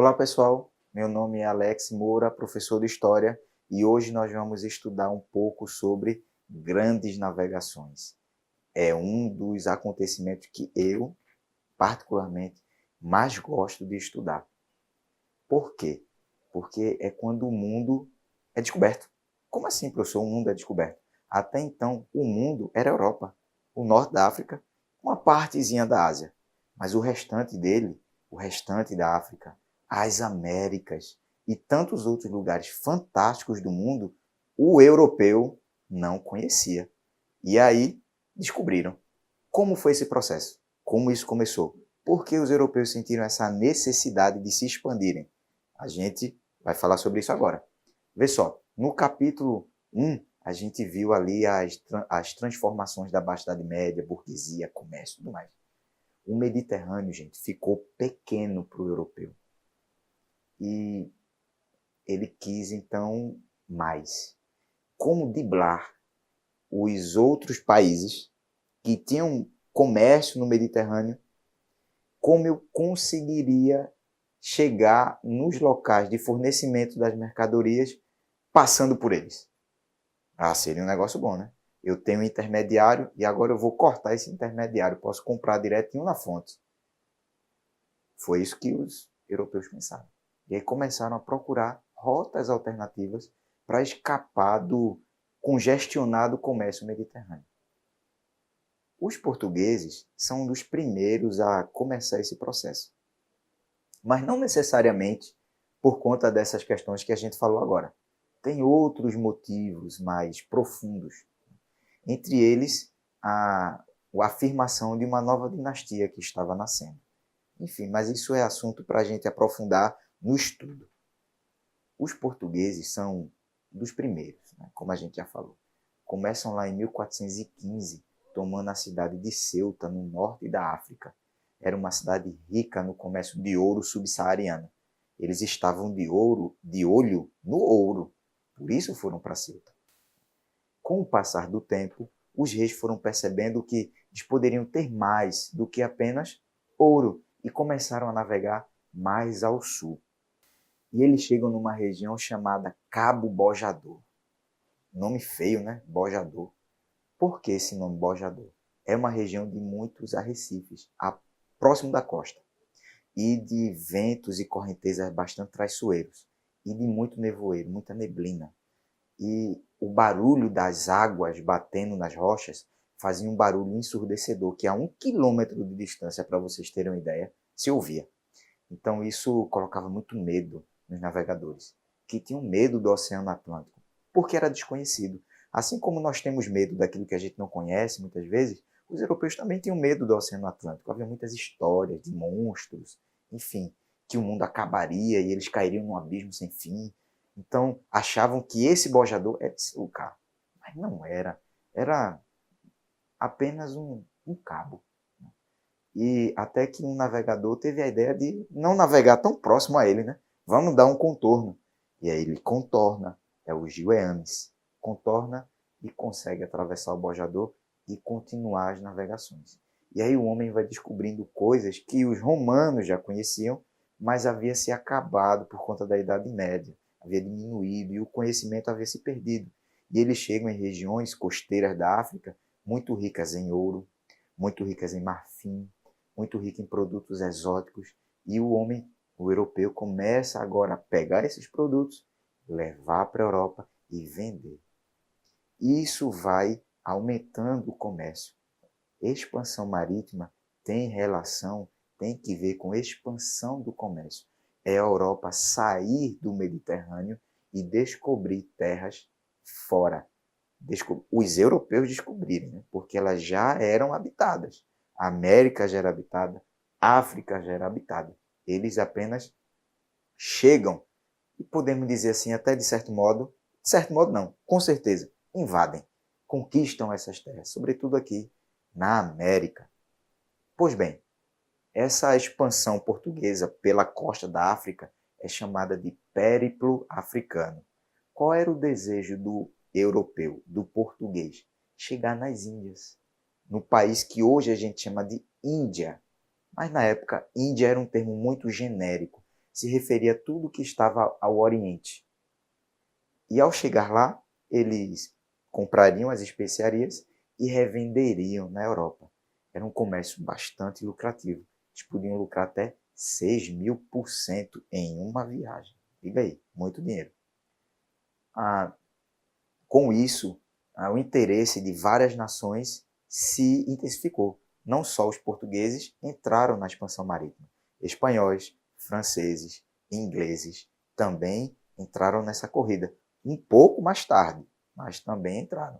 Olá pessoal, meu nome é Alex Moura, professor de História, e hoje nós vamos estudar um pouco sobre grandes navegações. É um dos acontecimentos que eu, particularmente, mais gosto de estudar. Por quê? Porque é quando o mundo é descoberto. Como assim, professor, o mundo é descoberto? Até então, o mundo era a Europa, o norte da África, uma partezinha da Ásia. Mas o restante dele, o restante da África, as Américas e tantos outros lugares fantásticos do mundo, o europeu não conhecia. E aí descobriram. Como foi esse processo? Como isso começou? Por que os europeus sentiram essa necessidade de se expandirem? A gente vai falar sobre isso agora. Vê só, no capítulo 1, a gente viu ali as transformações da Baixa Idade Média, burguesia, comércio e tudo mais. O Mediterrâneo, gente, ficou pequeno para o europeu. E ele quis, então, mais. Como driblar os outros países que tinham comércio no Mediterrâneo, como eu conseguiria chegar nos locais de fornecimento das mercadorias passando por eles? Ah, seria um negócio bom, né? Eu tenho um intermediário e agora eu vou cortar esse intermediário. Posso comprar direitinho na fonte. Foi isso que os europeus pensaram. E aí começaram a procurar rotas alternativas para escapar do congestionado comércio mediterrâneo. Os portugueses são um dos primeiros a começar esse processo. Mas não necessariamente por conta dessas questões que a gente falou agora. Tem outros motivos mais profundos. Entre eles, a afirmação de uma nova dinastia que estava nascendo. Enfim, mas isso é assunto para a gente aprofundar no estudo. Os portugueses são dos primeiros, né? Como a gente já falou. Começam lá em 1415, tomando a cidade de Ceuta, no norte da África. Era uma cidade rica no comércio de ouro subsaariano. Eles estavam de olho no ouro, por isso foram para Ceuta. Com o passar do tempo, os reis foram percebendo que eles poderiam ter mais do que apenas ouro e começaram a navegar mais ao sul. E eles chegam numa região chamada Cabo Bojador. Nome feio, né? Bojador. Por que esse nome Bojador? É uma região de muitos arrecifes, próximo da costa, e de ventos e correntezas bastante traiçoeiros, e de muito nevoeiro, muita neblina. E o barulho das águas batendo nas rochas fazia um barulho ensurdecedor, que a 1 quilômetro de distância, para vocês terem uma ideia, se ouvia. Então isso colocava muito medo nos navegadores, que tinham medo do Oceano Atlântico, porque era desconhecido. Assim como nós temos medo daquilo que a gente não conhece, muitas vezes, os europeus também tinham medo do Oceano Atlântico. Havia muitas histórias de monstros, enfim, que o mundo acabaria e eles cairiam num abismo sem fim. Então, achavam que esse bojador era esse lugar. Mas não era. Era apenas um cabo. E até que um navegador teve a ideia de não navegar tão próximo a ele, né? Vamos dar um contorno. E aí ele contorna, é o Gil Eames, contorna e consegue atravessar o bojador e continuar as navegações. E aí o homem vai descobrindo coisas que os romanos já conheciam, mas havia se acabado por conta da Idade Média, havia diminuído e o conhecimento havia se perdido. E eles chegam em regiões costeiras da África muito ricas em ouro, muito ricas em marfim, muito rica em produtos exóticos, e o homem, o europeu, começa agora a pegar esses produtos, levar para a Europa e vender. Isso vai aumentando o comércio. Expansão marítima tem relação, tem que ver com expansão do comércio. É a Europa sair do Mediterrâneo e descobrir terras fora. Os europeus descobrirem, né? Porque elas já eram habitadas. A América já era habitada, a África já era habitada. Eles apenas chegam e podemos dizer assim, até de certo modo não, com certeza, invadem, conquistam essas terras, sobretudo aqui na América. Pois bem, essa expansão portuguesa pela costa da África é chamada de périplo africano. Qual era o desejo do europeu, do português? Chegar nas Índias, no país que hoje a gente chama de Índia. Mas na época, Índia era um termo muito genérico. se referia a tudo que estava ao Oriente. E ao chegar lá, eles comprariam as especiarias e revenderiam na Europa. Era um comércio bastante lucrativo. Eles podiam lucrar até 6.000% em uma viagem. Diga aí, muito dinheiro. Com isso, o interesse de várias nações se intensificou. Não só os portugueses entraram na expansão marítima. Espanhóis, franceses, ingleses também entraram nessa corrida. Um pouco mais tarde, mas também entraram.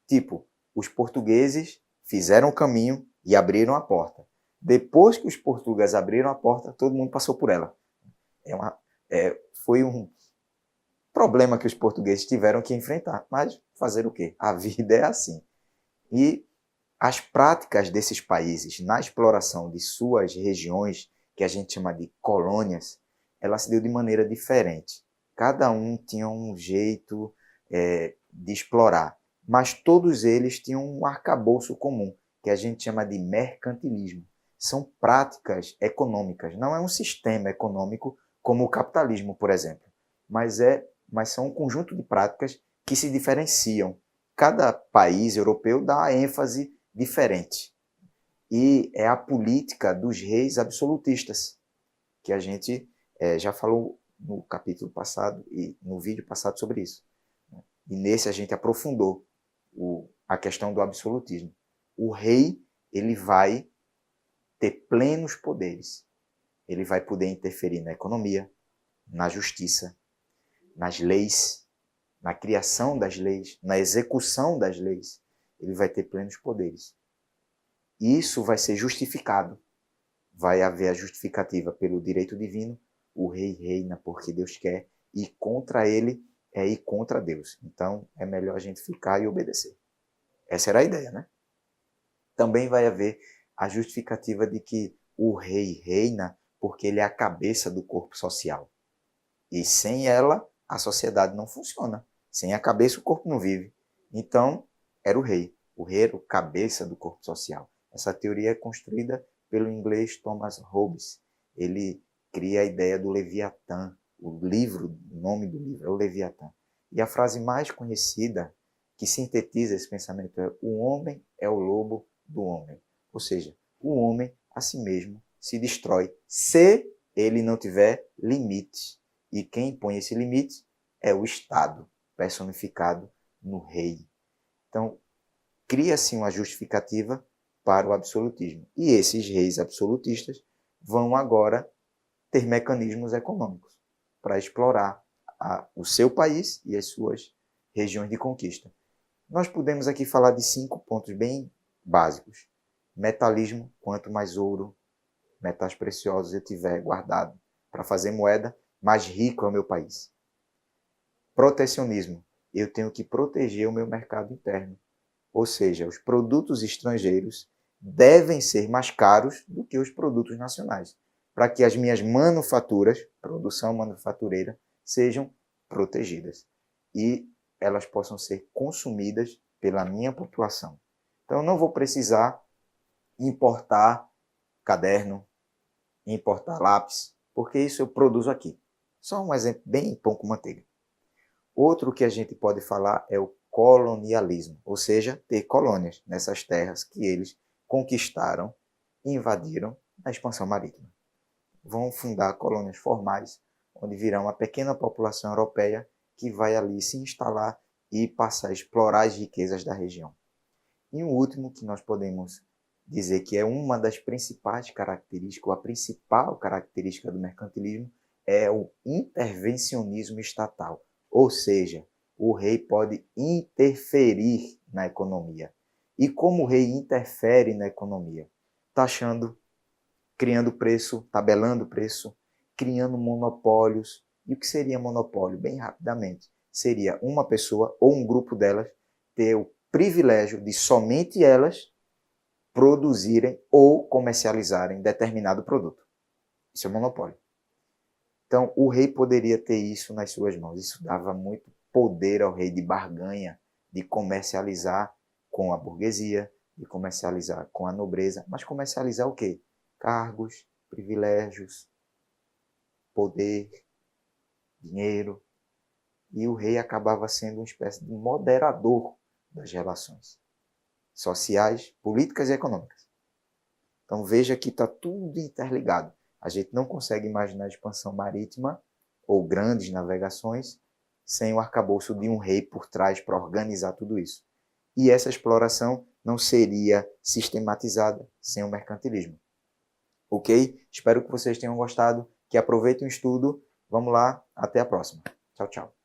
Tipo, os portugueses fizeram o caminho e abriram a porta. Depois que os portugueses abriram a porta, todo mundo passou por ela. Foi um problema que os portugueses tiveram que enfrentar. Mas fazer o quê? A vida é assim. E as práticas desses países na exploração de suas regiões, que a gente chama de colônias, ela se deu de maneira diferente. Cada um tinha um jeito de explorar, mas todos eles tinham um arcabouço comum, que a gente chama de mercantilismo. São práticas econômicas, não é um sistema econômico como o capitalismo, por exemplo, mas são um conjunto de práticas que se diferenciam. Cada país europeu dá ênfase diferente. E é a política dos reis absolutistas, que a gente já falou no capítulo passado e no vídeo passado sobre isso. E nesse a gente aprofundou a questão do absolutismo. O rei, ele vai ter plenos poderes. Ele vai poder interferir na economia, na justiça, nas leis, na criação das leis, na execução das leis. Ele vai ter plenos poderes. Isso vai ser justificado. Vai haver a justificativa pelo direito divino. O rei reina porque Deus quer, e contra ele é ir contra Deus. Então, é melhor a gente ficar e obedecer. Essa era a ideia, né? Também vai haver a justificativa de que o rei reina porque ele é a cabeça do corpo social. E sem ela, a sociedade não funciona. Sem a cabeça, o corpo não vive. Então, era o rei. O rei era o cabeça do corpo social. Essa teoria é construída pelo inglês Thomas Hobbes. Ele cria a ideia do Leviatã. O nome do livro é o Leviatã. E a frase mais conhecida que sintetiza esse pensamento é: o homem é o lobo do homem. Ou seja, o homem a si mesmo se destrói se ele não tiver limites. E quem impõe esse limite é o Estado, personificado no rei. Então, cria-se uma justificativa para o absolutismo. E esses reis absolutistas vão agora ter mecanismos econômicos para explorar o seu país e as suas regiões de conquista. Nós podemos aqui falar de 5 pontos bem básicos. Metalismo: quanto mais ouro, metais preciosos eu tiver guardado para fazer moeda, mais rico é o meu país. Protecionismo: eu tenho que proteger o meu mercado interno. Ou seja, os produtos estrangeiros devem ser mais caros do que os produtos nacionais, para que as minhas manufaturas, produção manufatureira, sejam protegidas e elas possam ser consumidas pela minha população. Então, eu não vou precisar importar caderno, importar lápis, porque isso eu produzo aqui. Só um exemplo bem pão com manteiga. Outro que a gente pode falar é o colonialismo, ou seja, ter colônias nessas terras que eles conquistaram e invadiram na expansão marítima. Vão fundar colônias formais, onde virá uma pequena população europeia que vai ali se instalar e passar a explorar as riquezas da região. E um último que nós podemos dizer que é uma das principais características, ou a principal característica do mercantilismo, é o intervencionismo estatal. Ou seja, o rei pode interferir na economia. E como o rei interfere na economia? Taxando, criando preço, tabelando preço, criando monopólios. E o que seria monopólio? Bem rapidamente, seria uma pessoa ou um grupo delas ter o privilégio de somente elas produzirem ou comercializarem determinado produto. Isso é monopólio. Então, o rei poderia ter isso nas suas mãos. Isso dava muito poder ao rei de barganha, de comercializar com a burguesia, de comercializar com a nobreza. Mas comercializar o quê? Cargos, privilégios, poder, dinheiro, e o rei acabava sendo uma espécie de moderador das relações sociais, políticas e econômicas. Então veja que está tudo interligado. A gente não consegue imaginar a expansão marítima ou grandes navegações sem o arcabouço de um rei por trás para organizar tudo isso. E essa exploração não seria sistematizada sem o mercantilismo. Ok? Espero que vocês tenham gostado, que aproveitem o estudo. Vamos lá, até a próxima. Tchau, tchau.